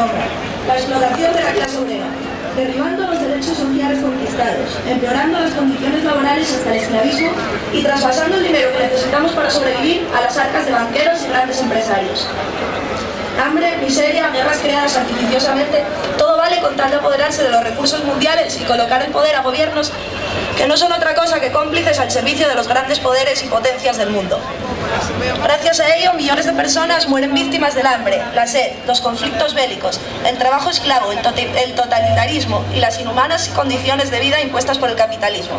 obra, la explotación de la clase obrera, derribando los derechos sociales conquistados, empeorando las condiciones laborales hasta el esclavismo y traspasando el dinero que necesitamos para sobrevivir a las arcas de banqueros y grandes empresarios. Hambre, miseria, guerras creadas artificiosamente, todo vale con tal de apoderarse de los recursos mundiales y colocar en poder a gobiernos que no son otra cosa que cómplices al servicio de los grandes poderes y potencias del mundo. Gracias a ello, millones de personas mueren víctimas del hambre, la sed, los conflictos bélicos, el trabajo esclavo, el totalitarismo y las inhumanas condiciones de vida impuestas por el capitalismo.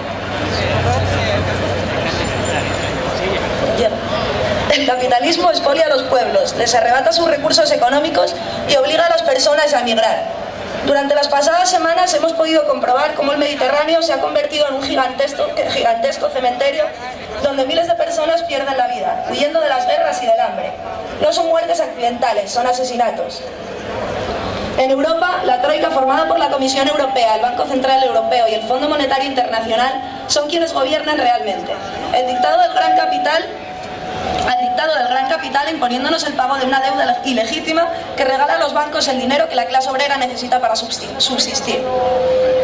El capitalismo expolia a los pueblos, les arrebata sus recursos económicos y obliga a las personas a emigrar. Durante las pasadas semanas hemos podido comprobar cómo el Mediterráneo se ha convertido en un gigantesco cementerio donde miles de personas pierden la vida, huyendo de las guerras y del hambre. No son muertes accidentales, son asesinatos. En Europa, la Troika, formada por la Comisión Europea, el Banco Central Europeo y el Fondo Monetario Internacional, son quienes gobiernan realmente. El dictado del gran capital imponiéndonos el pago de una deuda ilegítima que regala a los bancos el dinero que la clase obrera necesita para subsistir.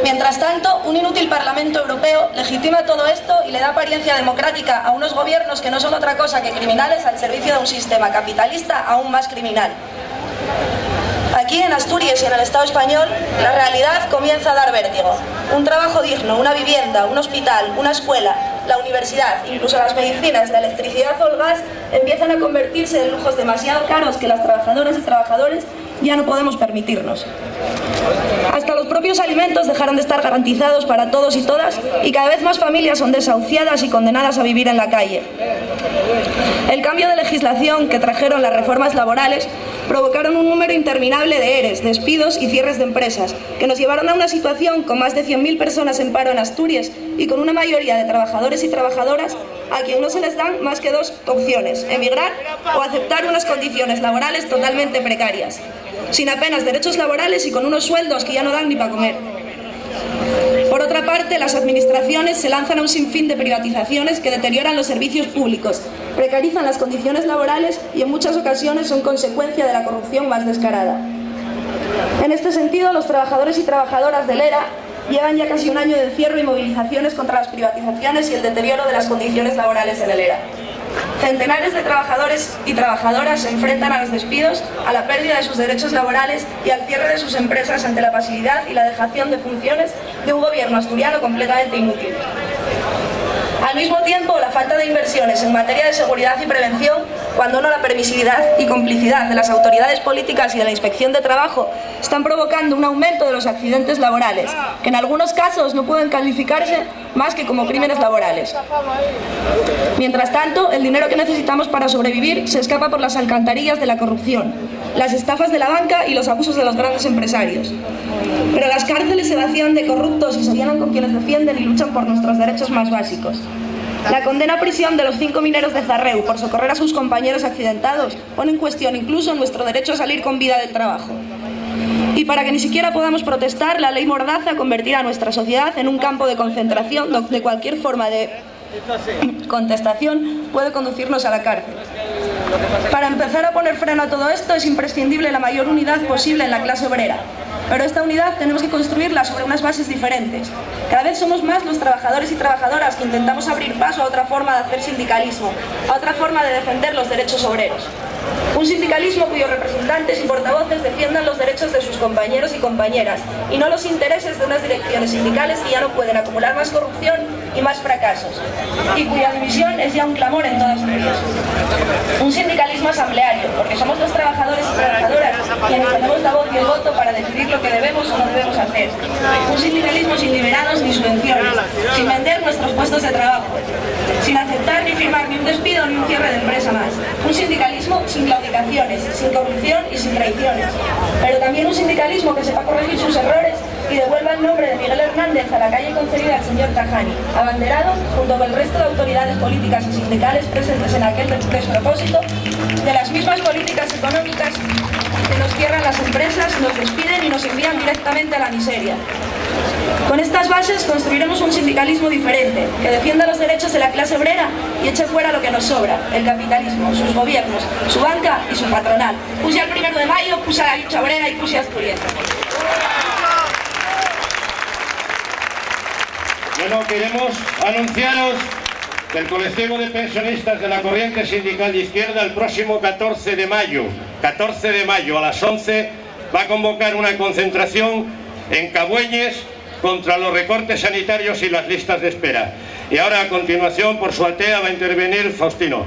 Mientras tanto, un inútil Parlamento Europeo legitima todo esto y le da apariencia democrática a unos gobiernos que no son otra cosa que criminales al servicio de un sistema capitalista aún más criminal. Aquí en Asturias y en el Estado español, la realidad comienza a dar vértigo. Un trabajo digno, una vivienda, un hospital, una escuela, la universidad, incluso las medicinas, la electricidad o el gas empiezan a convertirse en lujos demasiado caros que las trabajadoras y trabajadores ya no podemos permitirnos. Hasta los propios alimentos dejaron de estar garantizados para todos y todas y cada vez más familias son desahuciadas y condenadas a vivir en la calle. El cambio de legislación que trajeron las reformas laborales provocaron un número interminable de ERES, despidos y cierres de empresas, que nos llevaron a una situación con más de 100.000 personas en paro en Asturias y con una mayoría de trabajadores y trabajadoras a quien no se les dan más que dos opciones: emigrar o aceptar unas condiciones laborales totalmente precarias, sin apenas derechos laborales y con unos sueldos que ya no dan ni para comer. Por otra parte, las administraciones se lanzan a un sinfín de privatizaciones que deterioran los servicios públicos, precarizan las condiciones laborales y en muchas ocasiones son consecuencia de la corrupción más descarada. En este sentido, los trabajadores y trabajadoras del ERA llevan ya casi un año de encierro y movilizaciones contra las privatizaciones y el deterioro de las condiciones laborales en el ERA. Centenares de trabajadores y trabajadoras se enfrentan a los despidos, a la pérdida de sus derechos laborales y al cierre de sus empresas ante la pasividad y la dejación de funciones de un gobierno asturiano completamente inútil. Al mismo tiempo, la falta de inversiones en materia de seguridad y prevención, cuando no la permisividad y complicidad de las autoridades políticas y de la Inspección de Trabajo, están provocando un aumento de los accidentes laborales, que en algunos casos no pueden calificarse más que como crímenes laborales. Mientras tanto, el dinero que necesitamos para sobrevivir se escapa por las alcantarillas de la corrupción, las estafas de la banca y los abusos de los grandes empresarios. Pero las cárceles se vacían de corruptos y se llenan con quienes defienden y luchan por nuestros derechos más básicos. La condena a prisión de los 5 mineros de Zarreu por socorrer a sus compañeros accidentados pone en cuestión incluso nuestro derecho a salir con vida del trabajo. Y para que ni siquiera podamos protestar, la ley Mordaza convertirá a nuestra sociedad en un campo de concentración donde cualquier forma de contestación puede conducirnos a la cárcel. Para empezar a poner freno a todo esto es imprescindible la mayor unidad posible en la clase obrera. Pero esta unidad tenemos que construirla sobre unas bases diferentes. Cada vez somos más los trabajadores y trabajadoras que intentamos abrir paso a otra forma de hacer sindicalismo, a otra forma de defender los derechos obreros. Un sindicalismo cuyos representantes y portavoces defiendan los derechos de sus compañeros y compañeras y no los intereses de unas direcciones sindicales que ya no pueden acumular más corrupción y más fracasos, y cuya división es ya un clamor en todas ellas. Un sindicalismo asambleario, porque somos los trabajadores y trabajadoras quienes tenemos la voz y el voto para decidir lo que debemos o no debemos hacer. Un sindicalismo sin liberados ni subvenciones, sin vender nuestros puestos de trabajo, sin aceptar ni firmar ni un despido ni un cierre de empresa más. Un sindicalismo sin claudicaciones, sin corrupción y sin traiciones. Pero también un sindicalismo que sepa corregir sus errores y devuelva el nombre de Miguel Hernández a la calle concedida al señor Tajani, abanderado, junto con el resto de autoridades políticas y sindicales presentes en aquel despropósito, de las mismas políticas económicas que nos cierran las empresas, nos despiden y nos envían directamente a la miseria. Con estas bases construiremos un sindicalismo diferente, que defienda los derechos de la clase obrera y eche fuera lo que nos sobra, el capitalismo, sus gobiernos, su banca y su patronal. Puja el 1 de mayo, puja la lucha obrera y puja Asturieta. Bueno, queremos anunciaros que el colectivo de pensionistas de la Corriente Sindical de Izquierda el próximo 14 de mayo a las 11 va a convocar una concentración en Cabueñes contra los recortes sanitarios y las listas de espera. Y ahora a continuación por su altea va a intervenir Faustino.